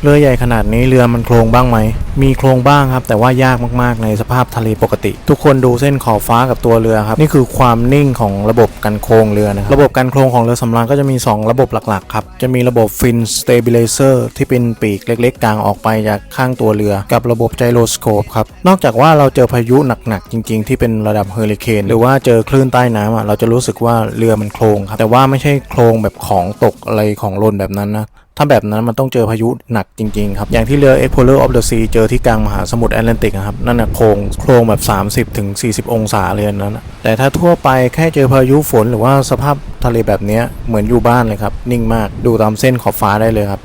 เรือใหญ่ขนาดนี้เรือมันโครงบ้างไหมมีโครงบ้างครับแต่ว่ายากมากๆในสภาพทะเลปกติทุกคนดูเส้นขอบฟ้ากับตัวเรือครับนี่คือความนิ่งของระบบกันโครงเรือนะครับระบบกันโครงของเรือสำราญก็จะมี2ระบบหลักๆครับจะมีระบบฟินสเตเบลิเซอร์ที่เป็นปีกเล็กๆกลางออกไปจากข้างตัวเรือกับระบบไจโรสโคปครับนอกจากว่าเราเจอพายุหนักๆจริงๆที่เป็นระดับเฮอริเคนหรือว่าเจอคลื่นใต้น้ำเราจะรู้สึกว่าเรือมันโครงครับแต่ว่าไม่ใช่โครงแบบของตกอะไรของหล่นแบบนั้นนะถ้าแบบนั้นมันต้องเจอพายุหนักจริงๆครับอย่างที่เรือ Explorer of the Sea เจอที่กลางมหาสมุทรแอตแลนติกครับนั่นนะโครงแบบ30-40 องศาเลยนั้นนะแต่ถ้าทั่วไปแค่เจอพายุฝนหรือว่าสภาพทะเลแบบนี้เหมือนอยู่บ้านเลยครับนิ่งมากดูตามเส้นขอบฟ้าได้เลยครับ